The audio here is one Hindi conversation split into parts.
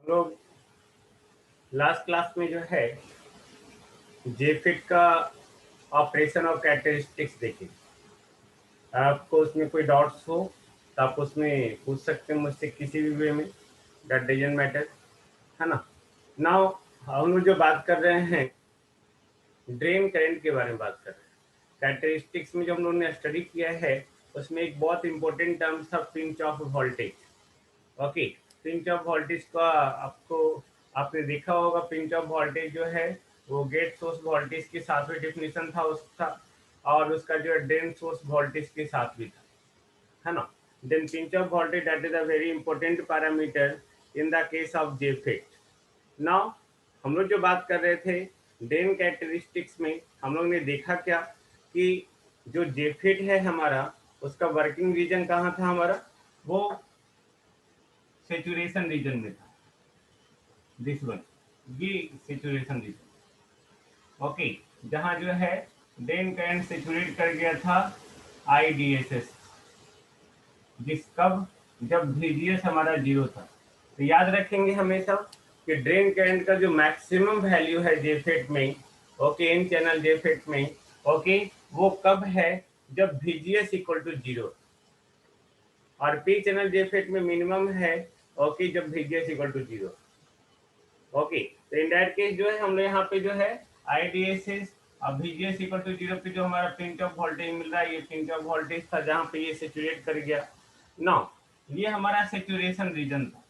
लोग लास्ट क्लास में जो है जेफिट का ऑपरेशन और कैरेक्टरिस्टिक्स देखे। आपको उसमें कोई डाउट्स हो तो आप उसमें पूछ सकते हैं मुझसे किसी भी वे में, दैट डजंट मैटर, है ना। नाउ हम लोग जो बात कर रहे हैं ड्रेन करंट के बारे में बात कर रहे हैं। कैरेक्टरिस्टिक्स में जो हम लोगों ने स्टडी किया है उसमें एक बहुत इंपॉर्टेंट टर्म था pinch off voltage. Okay, pinch off voltage का आपको आपने देखा होगा। पिंच ऑफ वोल्टेज जो है वो गेट सोर्स वोल्टेज के साथ में डिफिनेशन था उसका, और उसका जो ड्रेन सोर्स वोल्टेज के साथ भी था, है ना। Then pinch off voltage that is a very important parameter in the case of JFET. Now हम लोग जो बात कर रहे थे ड्रेन कैरेक्टरिस्टिक्स में, हम लोग ने देखा क्या कि जो जेफिट है हमारा उसका वर्किंग रीजन कहाँ था हमारा, वो सेचुरेशन रीजन में था। दिस वन, ये सेचुरेशन रीजन। ओके, जहां जो है ड्रेन करंट सेचुरेट कर गया था आईडीएसएस, जिस कब जब VGS हमारा जीरो था। तो याद रखेंगे हमेशा कि ड्रेन करंट का जो मैक्सिमम वैल्यू है जेफेट में, ओके, इन चैनल जेफेट में, ओके, वो कब है जब VGS इक्वल टू जीरो, और पी चैनल जेफेट में मिनिमम है, ओके, जब VGS equal to zero. Okay, तो इन दैट केस जो है हम लोग यहाँ पे जो है आईडीएसएस अब VGS इक्वल टू जीरो पे जो हमारा पिंच ऑफ वोल्टेज मिल रहा है, ये पिंच ऑफ वोल्टेज था जहाँ पे ये सेचुरेट कर गया। नाउ ये हमारा सेचुरेशन रीजन था,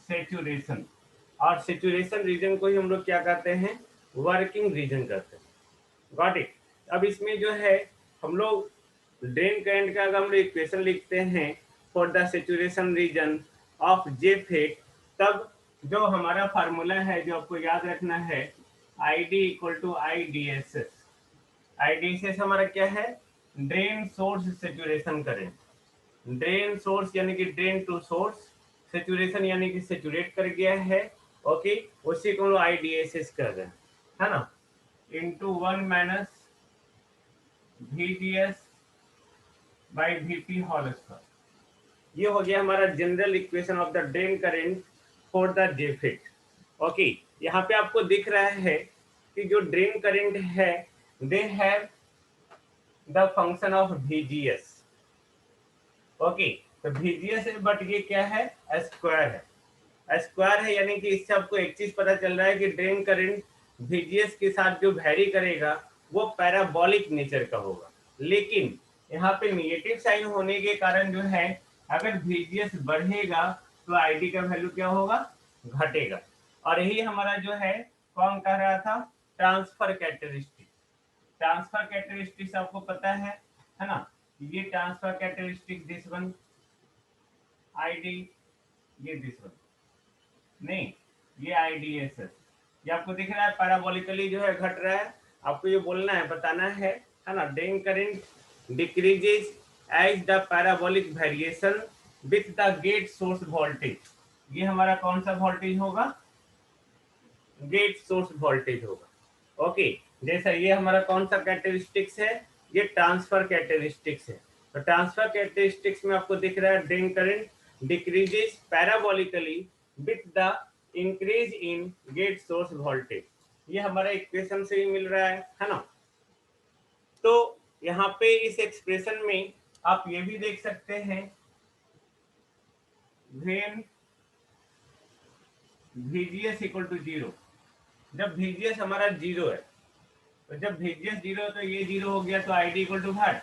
सेचुरेशन, और सेचुरेशन रीजन को ही हम लोग क्या कहते हैं, वर्किंग रीजन कहते हैं। Got it. अब इसमें जो है हम लोग ड्रेन करंट का अगर हम लोग इक्वेशन लिखते हैं for the saturation region of JFET, तब जो हमारा फार्मूला है जो आपको याद रखना है, I D equal to I D S S. I D S S हमारा क्या है, drain source saturation current. Drain source यानी कि ड्रेन टू सोर्स, सेचुरेशन यानी कि सेचुरेट कर गया है, ओके, उसी को हम लोग आई डी एस एस कर रहे हैं, है ना, into 1 minus VGS by VP whole square. ये हो गया हमारा general equation of the drain current for the JFET. Okay, यहाँ पे आपको दिख रहा है कि जो ड्रेन करंट है they have the function of VGS। Okay, तो VGS है बट ये क्या है, स्क्वायर है। स्क्वायर है यानी कि इससे आपको एक चीज पता चल रहा है कि ड्रेन करंट VGS के साथ जो वैरी करेगा वो पैराबोलिक नेचर का होगा, लेकिन यहाँ पे निगेटिव साइन होने के कारण जो है अगर VGS बढ़ेगा तो ID का वैल्यू क्या होगा, घटेगा। और यही हमारा जो है कौन कह रहा था, ट्रांसफर कैरेक्टरिस्टिक। ट्रांसफर कैरेक्टरिस्टिक्स आपको पता है ना, ये transfer characteristic this one ID, ये दिस वन नहीं, ये IDSS, ये आपको दिख रहा है पैराबोलिकली जो है घट रहा है। आपको ये बोलना है, बताना है ना, drain current decreases as the parabolic variation with the gate source voltage. ये हमारा कौन सा वोल्टेज होगा, गेट सोर्स वोल्टेज होगा। ओके, जैसा ये हमारा कौन सा कैरेक्टरिस्टिक्स है, ये ट्रांसफर कैरेक्टरिस्टिक्स है। तो ट्रांसफर कैरेक्टरिस्टिक्स में आपको दिख रहा है drain current decreases parabolically with the increase in gate source voltage. ये हमारा इक्वेशन से ही मिल रहा है ना। तो यहाँ पे इस एक्सप्रेशन में आप ये भी देख सकते हैं when VGS equal to zero, जब VGS हमारा जीरो है, तो जब VGS जीरो है तो ये जीरो हो गया, तो ID equal to what,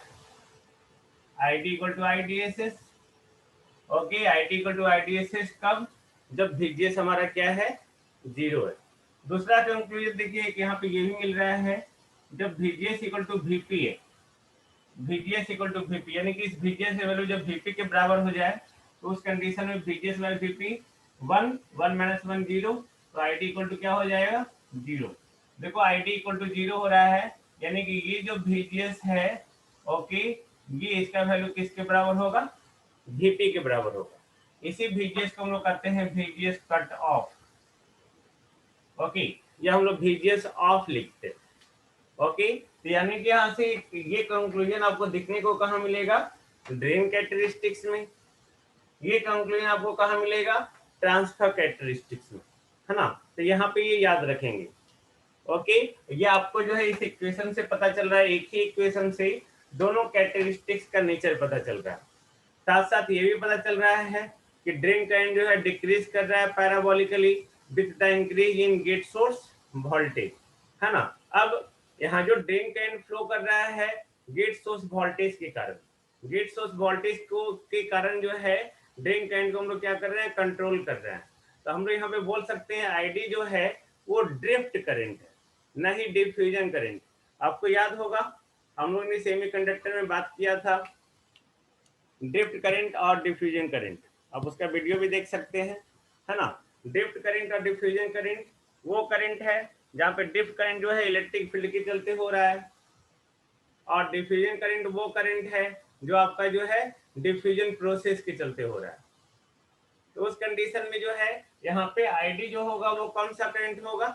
ID equal to IDSS। Okay, ID equal to IDSS कब, जब VGS हमारा क्या है, जीरो है। दूसरा कंक्लूजन देखिए कि यहाँ पे ये भी मिल रहा है, जब VGS इक्वल टू VP है, VGS इक्वल टू VP यानी कि इस VGS वैल्यू जब VP के बराबर हो जाए तो उस कंडीशन में VGS बाय VP 1 1 माइनस 1 0, तो ID इक्वल टू क्या हो जाएगा, जीरो। देखो ID इक्वल टू जीरो हो रहा है यानी कि ये जो VGS है, ओके, ये इसका वैल्यू किसके बराबर होगा, VP के बराबर होगा। इसी VGS को हम लोग कहते हैं VGS कट ऑफ। ओके, ये हम लोग VGS ऑफ लिखते हैं। ओके, तो यानी कि यहाँ से ये कंक्लूजन आपको दिखने को कहाँ मिलेगा, ड्रेन कैरेक्टरिस्टिक्स में। ये कंक्लूजन आपको कहाँ मिलेगा? ट्रांसफर कैरेक्टरिस्टिक्स में, है ना। तो यहाँ पे ये याद रखेंगे। ओके, ये आपको जो है इस इक्वेशन से पता चल रहा है, एक ही इक्वेशन से दोनों कैरेक्टरिस्टिक्स का नेचर पता चल रहा है। साथ साथ ये भी पता चल रहा है कि ड्रेन करंट जो है डिक्रीज कर रहा है parabolically with the increase in gate source voltage, है ना। अब यहाँ जो ड्रेन करंट फ्लो कर रहा है गेट सोर्स वोल्टेज के कारण, गेट सोर्स वोल्टेज को के कारण जो है ड्रेन करंट को हम लोग क्या कर रहे हैं? कंट्रोल कर रहे हैं। तो हम लोग यहाँ पे बोल सकते हैं आईडी जो है वो ड्रिफ्ट करंट है, न ही डिफ्यूजन करंट। आपको याद होगा हम लोग ने सेमीकंडक्टर में बात किया था ड्रिफ्ट करंट और डिफ्यूजन करंट, आप उसका वीडियो भी देख सकते हैं, है ना। ड्रिफ्ट करंट और डिफ्यूजन करंट वो करंट है जहाँ पे ड्रिफ्ट करंट जो है इलेक्ट्रिक फील्ड के चलते हो रहा है, और डिफ्यूजन करंट वो करंट है जो आपका जो है डिफ्यूजन प्रोसेस के चलते हो रहा है। तो उस कंडीशन में जो है यहाँ पे आईडी जो होगा वो कौन सा करंट होगा?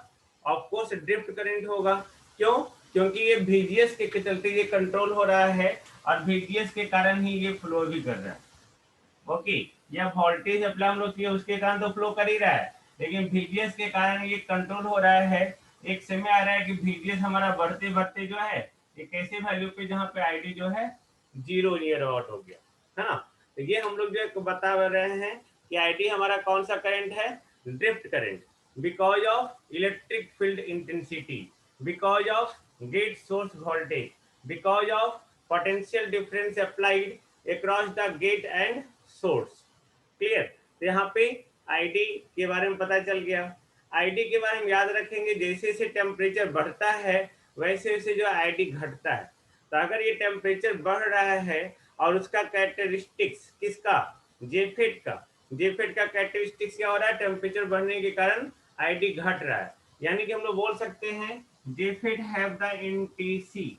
ऑफ कोर्स ड्रिफ्ट करंट होगा। क्यों? क्योंकि ये VGS के चलते ये कंट्रोल हो रहा है और VGS के कारण ही ये फ्लो भी कर रहा है। ओके, यह वोल्टेज अप्लाई हम लोग किए उसके कारण तो फ्लो कर ही रहा है, लेकिन VGS के कारण ये कंट्रोल हो रहा है। एक समय आ रहा है कि VGS हमारा बढ़ते बढ़ते जो है एक ऐसे वैल्यू पे जहाँ पे आईडी जो है 0 नियर अबाउट हो गया, है ना। तो ये हम लोग जो बता रहे हैं कि आईडी हमारा कौन सा करंट है? Drift current, because of electric field intensity, because of gate source voltage, because of potential difference applied across the gate and source. Clear? तो यहाँ पे आईडी के बारे में पता चल गया। आईडी के बारे में याद रखेंगे, जैसे जैसे टेम्परेचर बढ़ता है वैसे वैसे जो आईडी घटता है। तो अगर ये टेम्परेचर बढ़ रहा है और उसका कैरेक्टरिस्टिक्स किसका? जेफेट का। जेफेट का कैरेक्टरिस्टिक्स क्या हो रहा है? टेम्परेचर बढ़ने के कारण आईडी घट रहा है। यानी कि हम लोग बोल सकते हैं JFET have the NTC,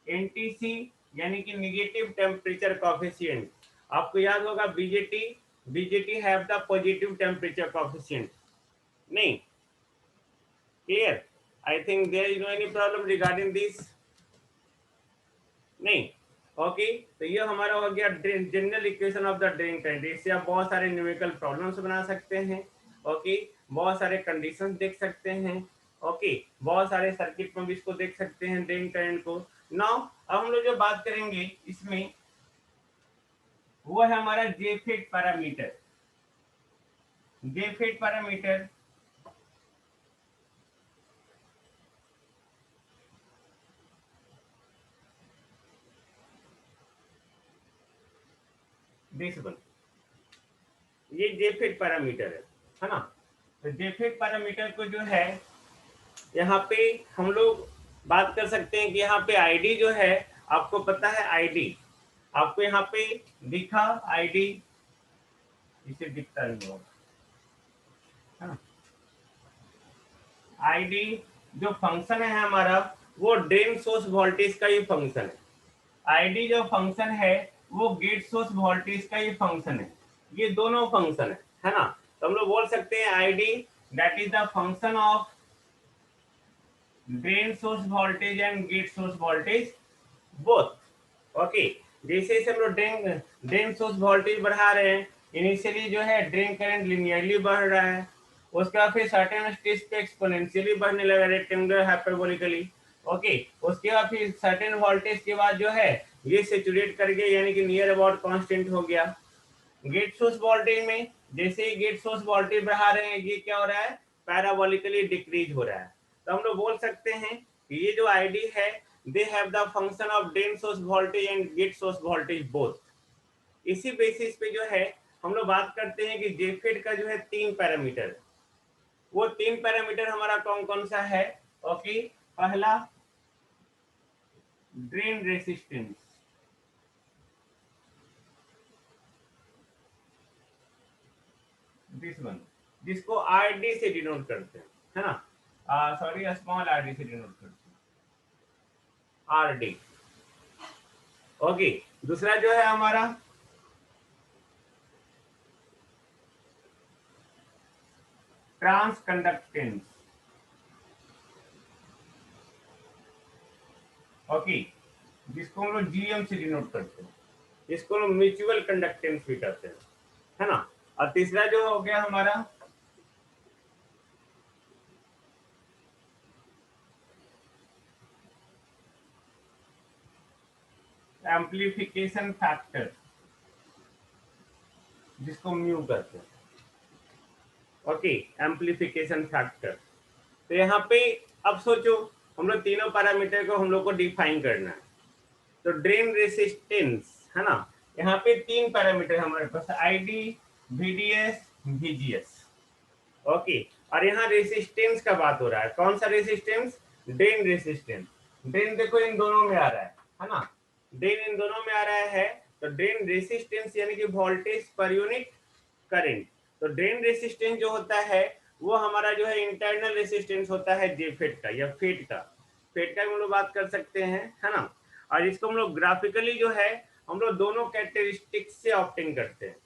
NTC यानी कि नेगेटिव टेम्परेचर कोफिशिएंट। आपको याद होगा BJT, BJT have the positive temperature coefficient. नहीं? Clear? I think there is no any problem regarding this. नहीं? ओके, तो ये हमारा हो गया general equation of the drain current. इससे आप बहुत सारे न्यूमेरिकल प्रॉब्लम्स बना सकते हैं। ओके, बहुत सारे कंडीशंस देख सकते हैं। ओके, बहुत सारे सर्किट में भी इसको देख सकते हैं ड्रेन करंट को। नाउ अब हम लोग जो बात करेंगे इसमें वो है हमारा JFET parameter. JFET parameter this one, ये जेफेट पैरामीटर है ना। तो जेफेट पैरामीटर को जो है यहाँ पे हम लोग बात कर सकते हैं कि यहाँ पे आईडी जो है आपको पता है आईडी आपको यहाँ पे दिखा आईडी, इसे दिखता नहीं होगा, है ना। आईडी जो फंक्शन है हमारा वो ड्रेन सोर्स वोल्टेज का ही फंक्शन है। आईडी जो फंक्शन है वो गेट सोर्स वोल्टेज का ही फंक्शन है। ये दोनों फंक्शन है ना। तो हम लोग बोल सकते हैं ID that is the function of drain source voltage and gate source voltage both. Okay, जैसे जैसे हम लोग ड्रेन सोर्स वोल्टेज बढ़ा रहे हैं, इनिशियली जो है ड्रेन करंट लिनियरली बढ़ रहा है, उसके बाद फिर सर्टेन स्टेज पे एक्सपोनेंशियली बढ़ने लगा रेक्टेंगुलर हाइपरबोलिकली। ओके, उसके बाद फिर सर्टेन वोल्टेज के बाद जो है ये सेचुरेट कर गया, यानी कि नियर अबाउट कांस्टेंट हो गया। गेट सोर्स वोल्टेज में जैसे ही गेट सोर्स वोल्टेज बढ़ा रहे हैं ये क्या हो रहा है? पैराबोलिकली डिक्रीज हो रहा है। तो हम लोग बोल सकते हैं कि ये जो आईडी है they have the function of drain source voltage and gate source voltage both. इसी बेसिस पे जो है हम लोग बात करते हैं कि जेफेड का जो है 3 पैरामीटर, वो 3 पैरामीटर हमारा कौन कौन सा है? ओके, पहला ड्रेन रेसिस्टेंस, दिस वन, जिसको आरडी से डिनोट करते हैं, है ना। सॉरी, स्मॉल आरडी से डिनोट करते हैं, आरडी। ओके, दूसरा जो है हमारा ट्रांस कंडक्टेंस। ओके, जिसको हम लोग जीएम से डिनोट करते हैं, इसको हम म्यूचुअल कंडक्टेंस भी कहते हैं। है ना। और तीसरा जो हो गया हमारा एम्प्लीफिकेशन फैक्टर, जिसको म्यू कहते हैं। Okay, amplification factor. तो यहाँ पे अब सोचो, हम लोग तीनों पैरामीटर को हम लोग को डिफाइन करना है। तो ड्रेन रेसिस्टेंस, है ना, यहाँ पे तीन पैरामीटर हमारे पास, आईडी, वीडीएस, वीजीएस। ओके, और यहाँ रेसिस्टेंस का बात हो रहा है। कौन सा रेसिस्टेंस? Drain resistance. ड्रेन देखो इन दोनों में आ रहा है ना, ड्रेन इन दोनों में आ रहा है। तो ड्रेन रेसिस्टेंस यानी कि वोल्टेज पर यूनिट करंट। तो ड्रेन रेसिस्टेंस जो होता है वो हमारा जो है इंटरनल रेसिस्टेंस होता है जेफेट का या फेट का। फेट का हम लोग बात कर सकते हैं, है ना। और इसको हम लोग ग्राफिकली जो है हम लोग दोनों कैरेक्टरिस्टिक्स से ऑप्टिंग करते हैं,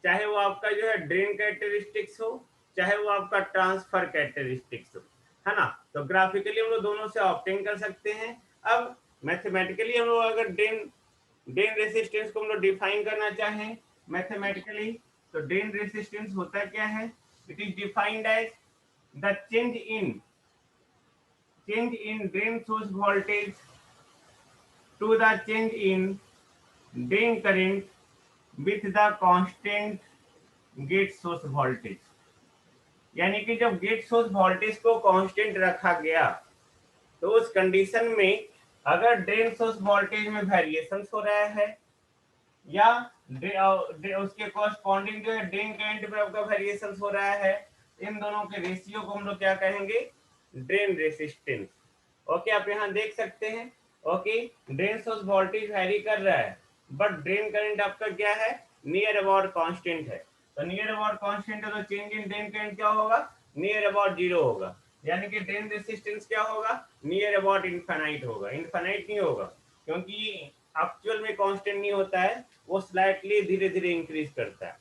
चाहे वो आपका जो है ड्रेन कैरेक्टरिस्टिक्स हो, चाहे वो आपका ट्रांसफर कैरेक्टरिस्टिक्स हो, है ना। तो ग्राफिकली हम लोग दोनों से ऑप्टिंग कर सकते हैं। अब मैथमेटिकली हम लोग अगर ड्रेन ड्रेन रेसिस्टेंस को हम लोग डिफाइन करना चाहें मैथमेटिकली, तो ड्रेन रेसिस्टेंस होता क्या है? It is defined as the change in drain source voltage to the change in drain current with the constant gate source voltage. यानी कि जब गेट सोर्स वोल्टेज को कांस्टेंट रखा गया तो उस कंडीशन में अगर ड्रेन सोर्स वोल्टेज में वेरिएशन हो रहा है या उसके कॉरस्पॉन्डिंग जो है ड्रेन करंट में आपका वेरिएशन हो रहा है, इन दोनों के रेशियो को हम लोग क्या कहेंगे? Drain resistance. ओके, आप यहाँ देख सकते हैं। Okay, drain source voltage very कर रहा है बट ड्रेन करंट आपका क्या है? नियर अबाउट कांस्टेंट है। तो नियर अबाउट कांस्टेंट है तो चेंज इन ड्रेन करंट क्या होगा? नियर अबाउट जीरो होगा। यानी कि ड्रेन रेसिस्टेंस क्या होगा? नियर अबाउट इनफाइनाइट होगा। इनफाइनाइट नहीं होगा क्योंकि एक्चुअल में कांस्टेंट नहीं होता है, वो स्लाइटली धीरे धीरे इंक्रीज करता है।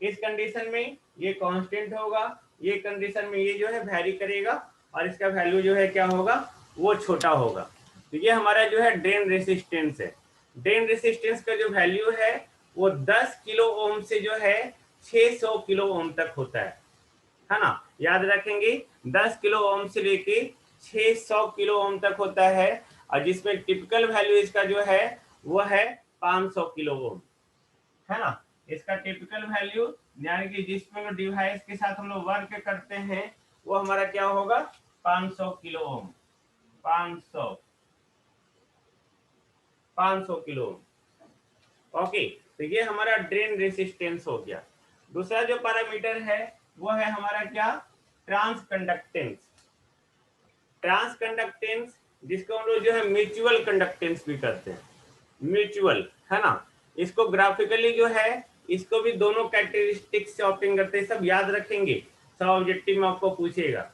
इस कंडीशन में ये कांस्टेंट होगा, ये कंडीशन में ये जो है वैरी करेगा और इसका वैल्यू जो है क्या होगा? वो छोटा होगा। तो ये हमारा जो है ड्रेन रेसिस्टेंस है। ड्रेन रेसिस्टेंस का जो वैल्यू है वो 10 किलो ओम से जो है 600 किलो ओम तक होता है ना। याद रखेंगे 10 किलो ओम से लेके 600 किलो ओम तक होता है, और जिसमें टिपिकल वैल्यू इसका जो है वो है 500 किलो ओम, है ना। इसका टिपिकल वैल्यू यानी कि जिसमें डिवाइस के साथ हम लोग वर्क करते हैं वो हमारा क्या होगा? 500 kilo ohm. 500 kilo ohm. Okay, तो ये हमारा ड्रेन रेसिस्टेंस हो गया। दूसरा जो पैरामीटर है वो है हमारा क्या? ट्रांसकंडक्टेंस। ट्रांसकंडक्टेंस जिसको हम लोग जो है म्यूचुअल कंडक्टेंस भी करते हैं, म्यूचुअल, है ना। इसको ग्राफिकली जो है इसको भी दोनों कैरेक्टरिस्टिक्स से ऑप्टिंग करते हैं। सब याद रखेंगे, सब ऑब्जेक्टिव में आपको पूछेगा।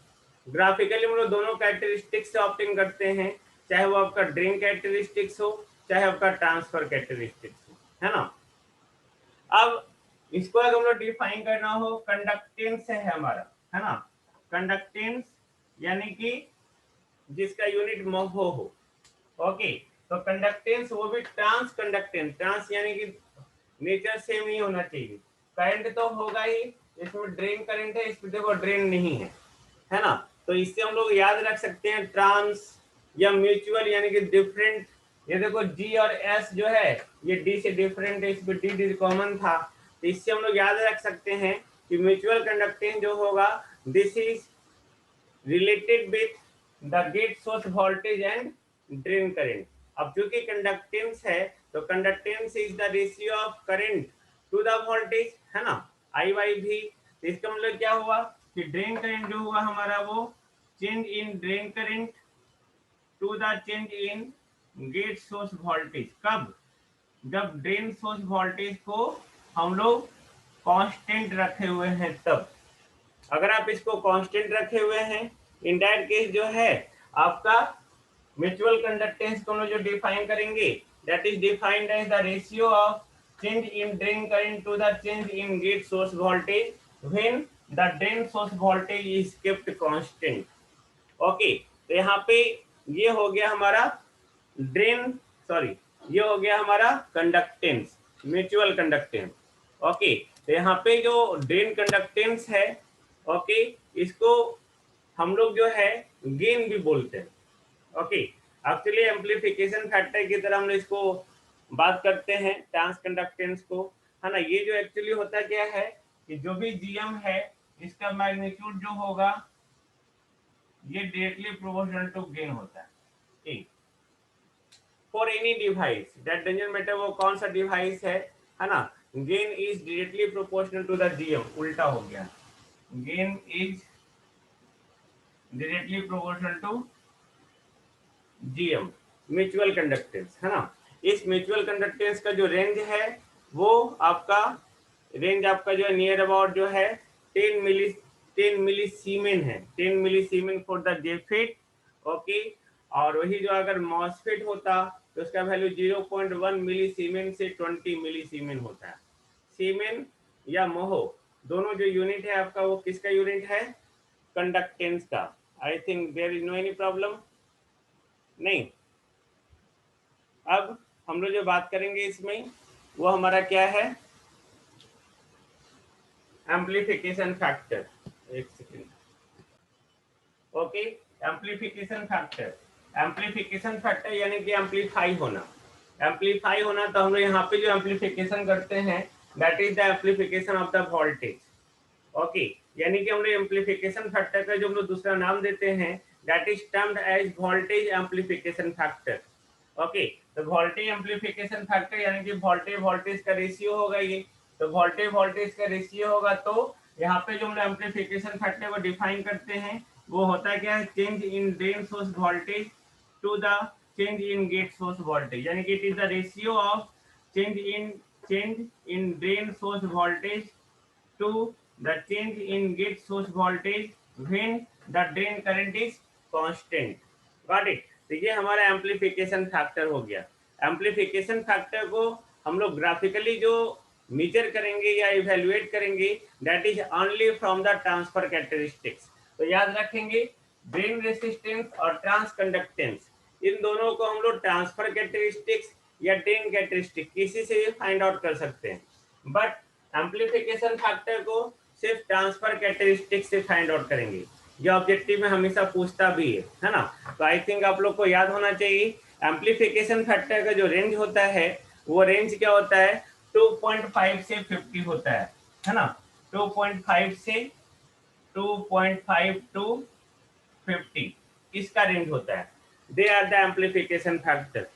ग्राफिकली हम लोग दोनों कैरेक्टरिस्टिक्स से ऑप्टिंग करते हैं, चाहे वो आपका ड्रेन कैरेक्टरिस्टिक्स हो चाहे आपका ट्रांसफर कैरेक्टरिस्टिक्स हो, है ना। अब इसको अगर हम लोग डिफाइन करना हो, कंडक्टेंस है हमारा, है ना। कंडक्टेंस यानी कि जिसका यूनिट महो हो। ओके, तो कंडक्टेंस वो भी ट्रांस कंडक्टेंस, ट्रांस यानी कि नेचर सेम ही होना चाहिए। करंट तो होगा ही, इसमें ड्रेन करंट है, इसमें देखो ड्रेन नहीं है ना। तो इससे हम लोग याद रख सकते हैं ट्रांस या म्यूचुअल यानी कि डिफरेंट। ये देखो जी और एस जो है ये डी से डिफरेंट है, इसमें डी कॉमन था। तो इससे हम लोग याद रख सकते हैं कि म्यूचुअल कंडक्टेंस जो होगा this is related with the gate source voltage and drain current. अब चूंकि कंडक्टेंस है तो conductance is the ratio of current to the voltage, है ना, आई बाई भी। इसका मतलब क्या हुआ कि ड्रेन करंट जो हुआ हमारा वो change in drain current to the change in gate source voltage. कब? जब ड्रेन सोर्स वोल्टेज को हम लोग कांस्टेंट रखे हुए हैं तब। अगर आप इसको कांस्टेंट रखे हुए हैं, इन दैट केस जो है आपका म्यूचुअल कंडक्टेंस को हम लोग जो डिफाइन करेंगे that is defined as the ratio of change in drain current to the change in gate source voltage when the drain source voltage is kept constant. Okay, तो यहाँ पे ये हो गया हमारा ड्रेन, सॉरी, ये हो गया हमारा कंडक्टेंस, म्यूचुअल कंडक्टेंस। ओके, तो यहाँ पे जो ड्रेन कंडक्टेंस है, ओके, इसको हम लोग जो है गेन भी बोलते हैं। ओके, एक्चुअली एम्प्लीफिकेशन फैक्टर की तरह हम लोग इसको बात करते हैं ट्रांस कंडक्टेंस को, है ना। ये जो एक्चुअली होता क्या है कि जो भी जीएम है इसका मैग्नीट्यूड जो होगा ये डायरेक्टली प्रोपोर्शनल टू गेन होता है। For any device that doesn't matter वो कौन सा डिवाइस है ना, gain is directly proportional to the gm, उल्टा हो गया, gain is directly proportional to gm, mutual conductance, है ना। इस म्यूचुअल कंडक्टेंस का जो रेंज है वो आपका जो है नियर अबाउट जो है 10 मिली सीमेन है, 10 मिली सीमेन फॉर द जेफिट। ओके, और वही जो अगर मॉसफेट होता तो उसका वैल्यू 0.1 मिली सीमेन से 20 मिली सीमेन होता है। सीमेन या मोहो दोनों जो यूनिट है आपका वो किसका यूनिट है, कंडक्टेंस का। I think there is no any problem, नहीं। अब हम लोग जो बात करेंगे इसमें वो हमारा क्या है, एम्प्लीफिकेशन फैक्टर। एक second, okay, amplification factor, amplification factor यानी कि एम्प्लीफाई होना, एम्प्लीफाई होना। तो हम लोग यहाँ पे जो एम्प्लीफिकेशन करते हैं that is the amplification of the voltage. Okay, यानी कि हम लोग एम्प्लीफिकेशन फैक्टर का जो हम लोग दूसरा नाम देते हैं that is termed as voltage amplification factor. Okay, तो वोल्टेज एम्प्लीफिकेशन फैक्टर यानी कि वोल्टेज वोल्टेज का रेशियो होगा ये, तो वोल्टेज वोल्टेज का रेशियो होगा। तो यहाँ पे जो हम लोग एम्प्लीफिकेशन फैक्टर को डिफाइन करते हैं वो होता क्या है, change in drain source voltage to the change in gate source voltage, यानी कि it is the ratio of change in drain source voltage to the change in gate source voltage when the drain current is constant. Got it? तो ये हमारा एम्प्लीफिकेशन फैक्टर हो गया। एम्प्लीफिकेशन फैक्टर को हम लोग ग्राफिकली जो मेजर करेंगे या इवेल्युएट करेंगे that is only from the transfer characteristics. तो याद रखेंगे ड्रेन रेसिस्टेंस और ट्रांस कंडक्टेंस, इन दोनों को हम लोग ट्रांसफर कैरेक्टरिस्टिक्स या ड्रेन कैरेक्टरिस्टिक किसी से भी फाइंड आउट कर सकते हैं, बट एम्प्लीफिकेशन फैक्टर को सिर्फ ट्रांसफर कैरेक्टरिस्टिक्स से फाइंड आउट करेंगे, जो ऑब्जेक्टिव में हमेशा पूछता भी है ना। तो आई थिंक आप लोग को याद होना चाहिए एम्प्लीफिकेशन फैक्टर का जो रेंज होता है वो रेंज क्या होता है, 2.5 से 50 होता है ना। 2.5 से 2.5 टू 50 इसका रेंज होता है, they are the amplification factor.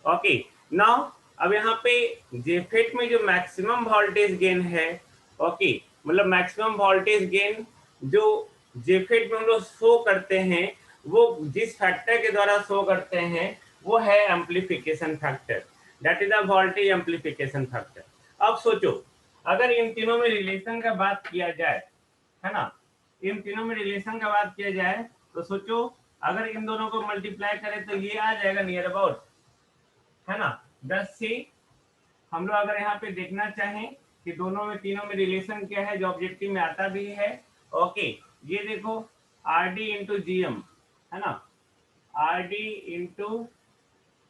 Okay, now अब यहाँ पे जेफेट में जो मैक्सिमम वोल्टेज गेन है, ओके, मतलब मैक्सिमम वोल्टेज गेन जो जेफेट में हम लोग शो करते हैं वो जिस फैक्टर के द्वारा शो करते हैं वो है amplification factor, that is the voltage amplification factor. अब सोचो अगर इन तीनों में रिलेशन का बात किया जाए, है ना, इन तीनों में रिलेशन का बात किया जाए तो सोचो अगर इन दोनों को मल्टीप्लाई करें तो ये आ जाएगा नियर अबाउट, है ना, 10 से। हम लोग अगर यहाँ पे देखना चाहें कि दोनों में तीनों में रिलेशन क्या है जो ऑब्जेक्टिव में आता भी है, ओके, ये देखो r d into g m, है ना, r d into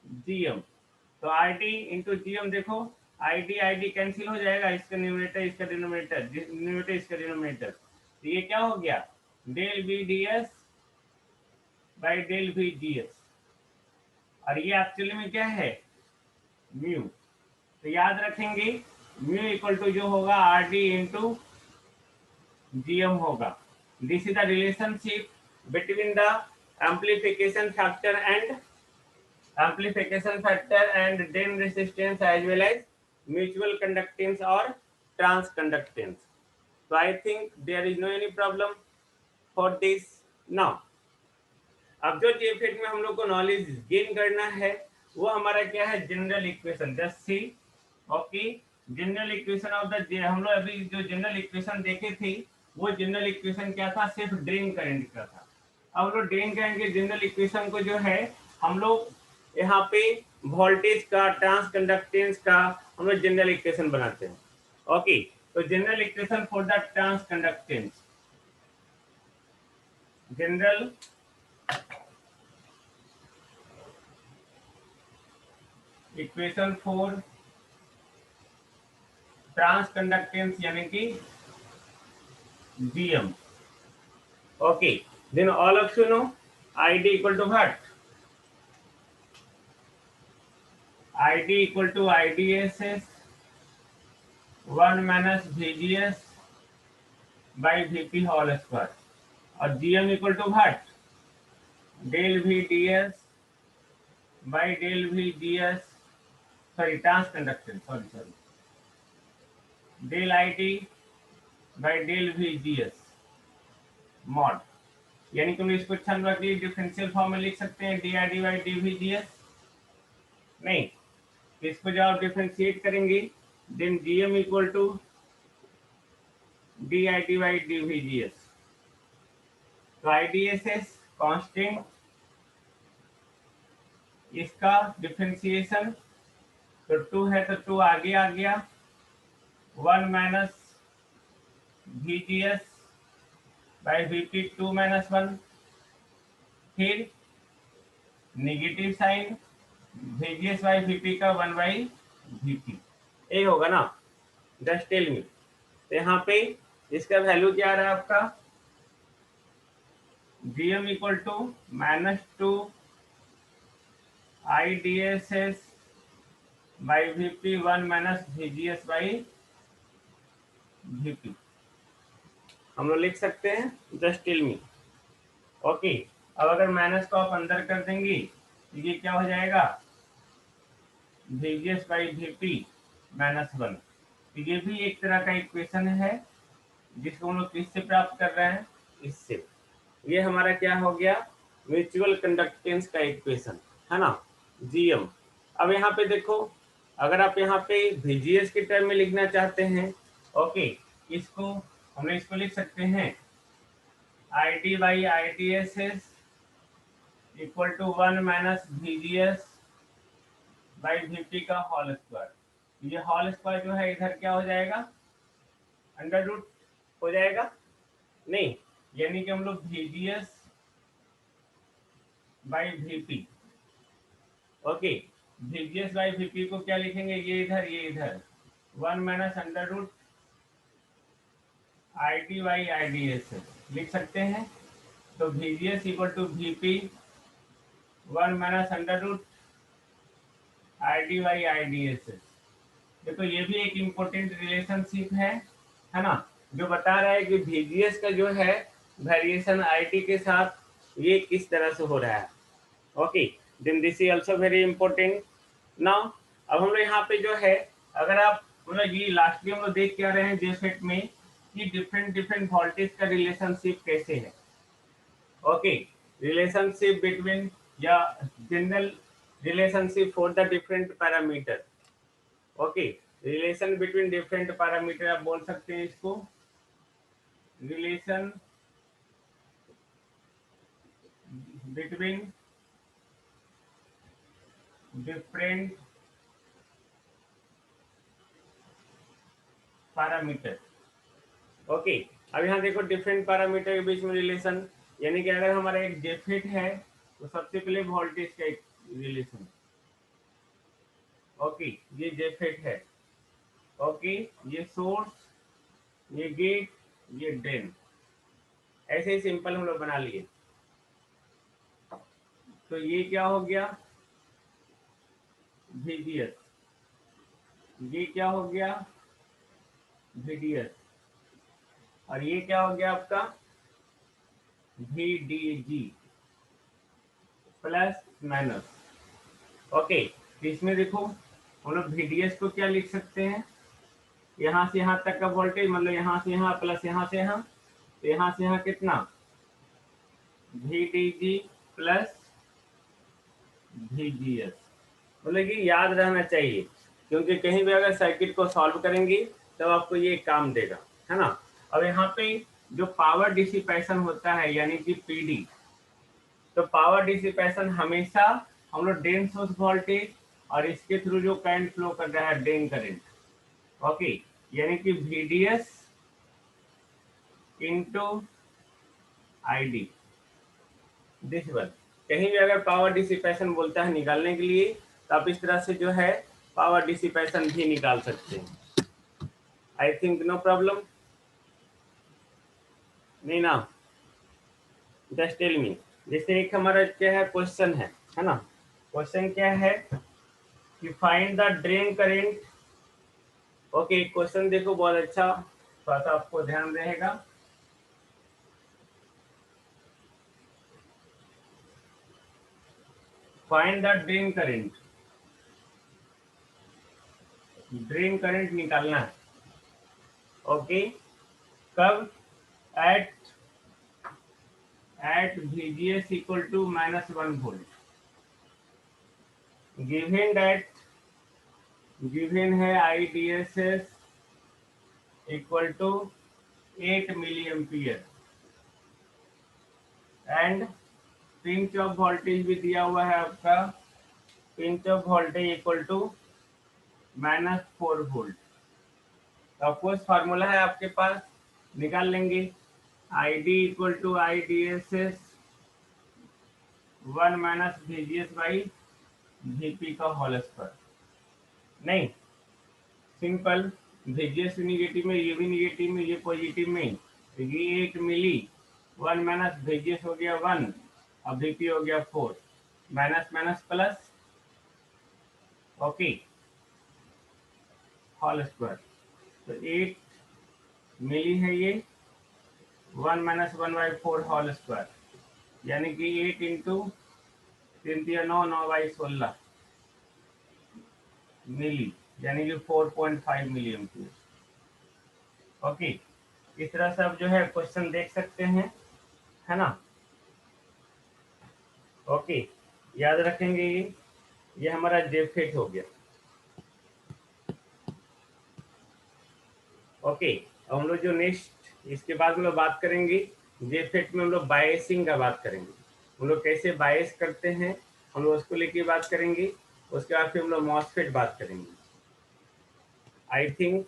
g m. तो r d into g m देखो आई डी कैंसिल हो जाएगा, इसका न्यूमरेटर इसका डिनोमिनेटर, न्यूमरेटर इसका डिनोमिनेटर, तो ये क्या हो गया del V D S by del V G S, और ये एक्चुअली में क्या है म्यू। तो याद रखेंगे म्यू इक्वल टू जो होगा r d into g m होगा। This is the relationship between the amplification factor and drain resistance as well as mutual conductance or transconductance. So I think there is no any problem for this now. अब जो जेफेट में हम लोग को नॉलेज गेन करना है वो हमारा क्या है, general equation, just see. Okay, general equation of the, हम लोग अभी जो जनरल इक्वेशन देखे थे वो जनरल इक्वेशन क्या था, सिर्फ ड्रेन करंट का था। अब लोग ड्रेन करंट के जनरल इक्वेशन को जो है हम लोग यहाँ पे वोल्टेज का ट्रांस कंडक्टेंस का हम लोग जनरल इक्वेशन बनाते हैं। ओके, तो general equation for the transconductance, general equation for transconductance यानी कि GM. Okay, then all of you know ID equal to what? ID equal to IDSS 1 minus VGS by VP whole square. और GM equal to what? Del VDS by del VGS. Sorry, transconductance. Sorry. Del IT by del VGS mod. यानी कि हम इसको छंद के डिफरेंशियल फॉर्म में लिख सकते हैं DID by DVGS. नहीं, इसको जब आप डिफरेंशिएट करेंगे then GM equal to DID by DVGS. तो IDSS कांस्टेंट, इसका डिफरेंशिएशन तो 2 है तो 2 आगे आ गया 1 minus VGS by VP 2 minus 1, फिर negative sign VGS by VP का 1 बाई VP. ये होगा ना, जस्ट टेल मी. तो यहाँ पे इसका वैल्यू क्या आ रहा है आपका GM equal to -2 IDSS by VP 1 minus VGS by VP. हम लोग लिख सकते हैं जस्ट टेल मी. ओके, अब अगर माइनस को आप अंदर कर देंगे तो ये क्या हो जाएगा VGS बाई VP -1. तो ये भी एक तरह का इक्वेशन है जिसको हम लोग किससे प्राप्त कर रहे हैं, इससे. ये हमारा क्या हो गया, म्यूचुअल कंडक्टेंस का इक्वेशन है ना, GM. अब यहाँ पे देखो, अगर आप यहाँ पे VGS के टर्म में लिखना चाहते हैं, ओके, इसको लिख सकते हैं ID by IDSS equal to 1 minus VGS by VP का होल स्क्वायर. ये होल स्क्वायर जो है इधर क्या हो जाएगा, अंडर रूट हो जाएगा. नहीं, यानी कि हम लोग VGS by VP, okay, VGS by VP को क्या लिखेंगे, ये इधर 1 minus under root ID by IDSS लिख सकते हैं. तो VGS equal to VP 1 minus under root ID by IDSS. देखो ये भी एक इम्पोर्टेंट रिलेशनशिप है ना, जो बता रहा है कि VGS का जो है वेरिएशन IT के साथ ये किस तरह से हो रहा है. Okay, then this is also very important. Now अब हम लोग यहाँ पे जो है, अगर आप मतलब ये लास्टली हम लोग देख क्या रहे हैं जेफेट में कि डिफरेंट वोल्टेज का रिलेशनशिप कैसे है. ओके, रिलेशनशिप बिटवीन या general relationship for the different parameter. Okay, relation between different parameter आप बोल सकते हैं इसको relation between different parameter. Okay, अब यहाँ देखो डिफरेंट पैरामीटर के बीच में रिलेशन, यानी कि अगर हमारा एक जेफेट है तो सबसे पहले वोल्टेज का एक रिलेशन. ओके, ये जेफेट है. ओके, ये सोर्स, ये गेट, ये ड्रेन. ऐसे ही सिंपल हम लोग बना लिए. तो ये क्या हो गया VGS, ये क्या हो गया VDS, और ये क्या हो गया आपका VDG प्लस माइनस. ओके, इसमें देखो हम लोग VDS को क्या लिख सकते हैं, यहाँ से यहाँ तक का वोल्टेज, मतलब यहाँ से यहाँ प्लस यहाँ से यहाँ, तो यहाँ से यहाँ कितना VDG प्लस VGS. मतलब कि याद रहना चाहिए, क्योंकि कहीं भी अगर सर्किट को सॉल्व करेंगे तब आपको ये काम देगा, है ना. अब यहाँ पे जो पावर डिसिपेशन होता है यानी कि PD, तो पावर डिसिपेशन हमेशा हम लोग ड्रेन सोर्स वोल्टेज और इसके थ्रू जो करंट फ्लो कर रहा है ड्रेन करंट, ओके, यानी कि VDS into ID, this one. कहीं भी अगर पावर डिसिपेशन बोलता है निकालने के लिए तो आप इस तरह से जो है पावर डिसिपेशन भी निकाल सकते हैं. आई थिंक नो प्रॉब्लम, नहीं ना, जस्ट टेल मी। जैसे एक हमारा क्या है क्वेश्चन है ना, क्वेश्चन क्या है कि find the drain current. Okay, question देखो बहुत अच्छा, थोड़ा सा आपको ध्यान रहेगा। Find the drain current, drain current निकालना है। ओके, कब? At VGS equal to -1 volt, given that, given है IDSS equal to 8 milli ampere and pinch off voltage भी दिया हुआ है आपका, pinch off voltage equal to -4 volt. तो ऑफकोर्स फार्मूला है आपके पास, निकाल लेंगे। ID equal to IDSS 1 minus VGS by VP का होल स्क्वायर। नहीं, सिंपल, VGS भी निगेटिव में, ये भी निगेटिव में, ये पॉजिटिव में, तो ये 8 मिली, 1 माइनस VGS हो गया 1 और VP हो गया 4, minus minus plus, okay, whole square. तो 8 मिली है ये, 1 माइनस 1/4 होल स्क्वायर, यानी कि 8 इंटू 3 9 बाई 16 मिली, यानी कि 4.5 मिली एम्पियर। ओके, इस तरह से आप जो है क्वेश्चन देख सकते हैं, है ना। ओके, याद रखेंगे ये हमारा जेफेट हो गया। ओके, अब हम लोग जो नेक्स्ट इसके बाद हम लोग बात करेंगे, जेफेट में हम लोग बायसिंग का बात करेंगे, हम लोग कैसे बायस करते हैं, हम लोग उसको लेके बात करेंगे। उसके बाद फिर हम लोग मॉसफेट बात करेंगे। I think